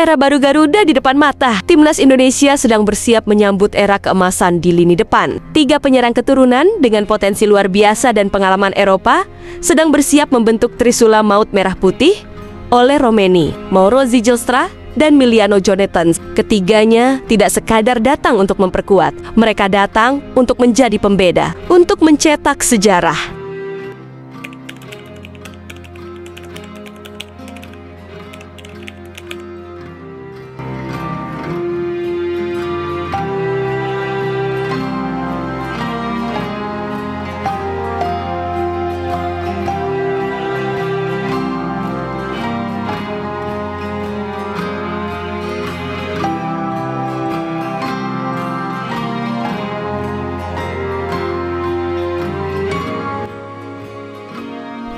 Era baru Garuda di depan mata. Timnas Indonesia sedang bersiap menyambut era keemasan di lini depan. 3 penyerang keturunan dengan potensi luar biasa dan pengalaman Eropa sedang bersiap membentuk Trisula Maut Merah Putih oleh Romeni, Mauro Zijlstra, dan Miliano Jonathan. Ketiganya tidak sekadar datang untuk memperkuat. Mereka datang untuk menjadi pembeda, untuk mencetak sejarah.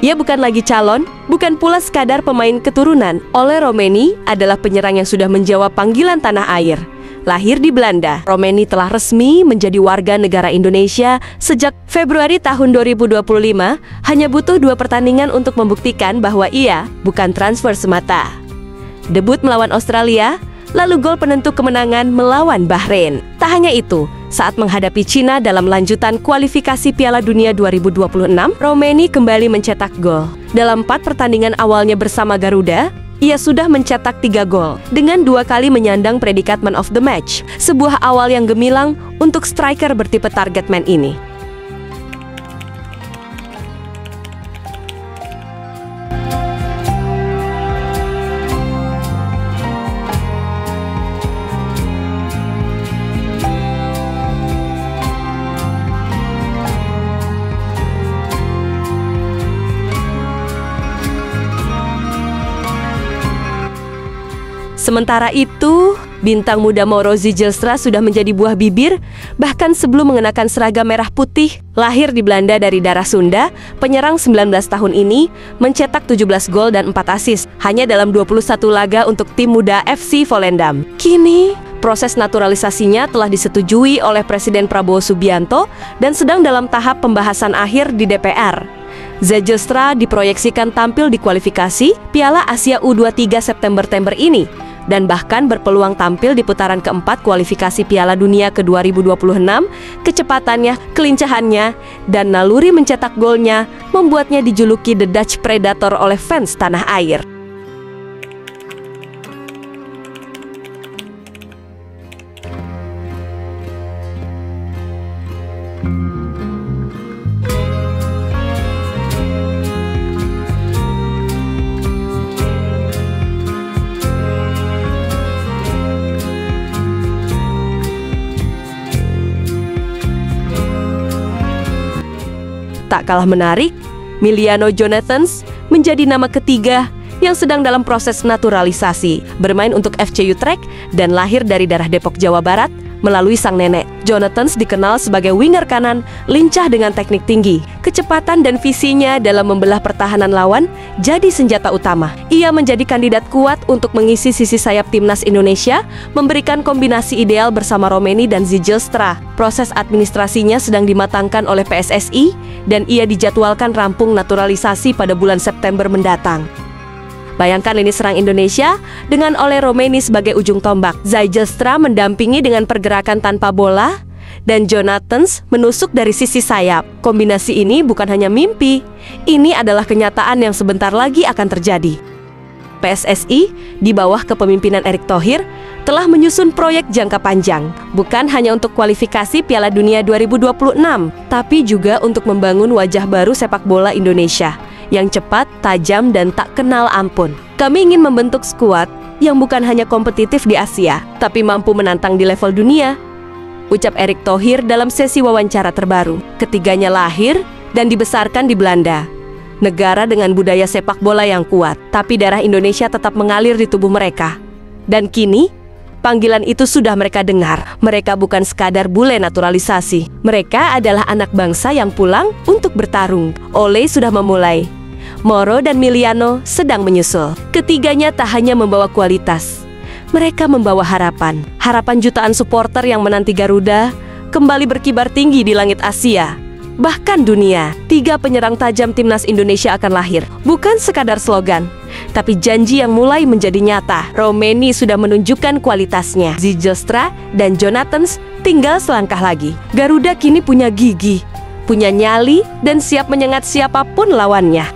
Ia bukan lagi calon, bukan pula sekadar pemain keturunan. Ole Romeni adalah penyerang yang sudah menjawab panggilan tanah air. Lahir di Belanda, Romeni telah resmi menjadi warga negara Indonesia sejak Februari tahun 2025. Hanya butuh 2 pertandingan untuk membuktikan bahwa ia bukan transfer semata. Debut melawan Australia, lalu gol penentu kemenangan melawan Bahrain. Tak hanya itu, saat menghadapi Cina dalam lanjutan kualifikasi Piala Dunia 2026, Romeni kembali mencetak gol. Dalam 4 pertandingan awalnya bersama Garuda, ia sudah mencetak 3 gol, dengan 2 kali menyandang predikat Man of the Match. Sebuah awal yang gemilang untuk striker bertipe target man ini. Sementara itu, bintang muda Mauro Zijlstra sudah menjadi buah bibir bahkan sebelum mengenakan seragam merah putih. Lahir di Belanda dari darah Sunda, penyerang 19 tahun ini mencetak 17 gol dan 4 assist hanya dalam 21 laga untuk tim muda FC Volendam. Kini, proses naturalisasinya telah disetujui oleh Presiden Prabowo Subianto dan sedang dalam tahap pembahasan akhir di DPR. Zijlstra diproyeksikan tampil di kualifikasi Piala Asia U23 September ini dan bahkan berpeluang tampil di putaran keempat kualifikasi Piala Dunia ke-2026. Kecepatannya, kelincahannya, dan naluri mencetak golnya membuatnya dijuluki The Dutch Predator oleh fans tanah air. Tak kalah menarik, Miliano Jonathan menjadi nama ketiga yang sedang dalam proses naturalisasi. Bermain untuk FC Utrecht dan lahir dari darah Depok, Jawa Barat melalui sang nenek. Jonathan dikenal sebagai winger kanan, lincah dengan teknik tinggi. Kecepatan dan visinya dalam membelah pertahanan lawan jadi senjata utama. Ia menjadi kandidat kuat untuk mengisi sisi sayap timnas Indonesia, memberikan kombinasi ideal bersama Romeni dan Zijlstra. Proses administrasinya sedang dimatangkan oleh PSSI dan ia dijadwalkan rampung naturalisasi pada bulan September mendatang. Bayangkan lini serang Indonesia dengan Ole Romeni sebagai ujung tombak. Zijlstra mendampingi dengan pergerakan tanpa bola dan Jonathan menusuk dari sisi sayap. Kombinasi ini bukan hanya mimpi, ini adalah kenyataan yang sebentar lagi akan terjadi. PSSI di bawah kepemimpinan Erick Thohir telah menyusun proyek jangka panjang, bukan hanya untuk kualifikasi Piala Dunia 2026, tapi juga untuk membangun wajah baru sepak bola Indonesia yang cepat, tajam, dan tak kenal ampun. Kami ingin membentuk skuad yang bukan hanya kompetitif di Asia, tapi mampu menantang di level dunia, ucap Erick Thohir dalam sesi wawancara terbaru. Ketiganya lahir dan dibesarkan di Belanda, negara dengan budaya sepak bola yang kuat, tapi darah Indonesia tetap mengalir di tubuh mereka. Dan kini, panggilan itu sudah mereka dengar. Mereka bukan sekadar bule naturalisasi. Mereka adalah anak bangsa yang pulang untuk bertarung. Ole sudah memulai. Mauro dan Miliano sedang menyusul. Ketiganya tak hanya membawa kualitas. Mereka membawa harapan. Harapan jutaan supporter yang menanti Garuda kembali berkibar tinggi di langit Asia, bahkan dunia. 3 penyerang tajam timnas Indonesia akan lahir. Bukan sekadar slogan, tapi janji yang mulai menjadi nyata. Romeni sudah menunjukkan kualitasnya. Zijelstra dan Jonathans tinggal selangkah lagi. Garuda kini punya gigi, punya nyali, dan siap menyengat siapapun lawannya.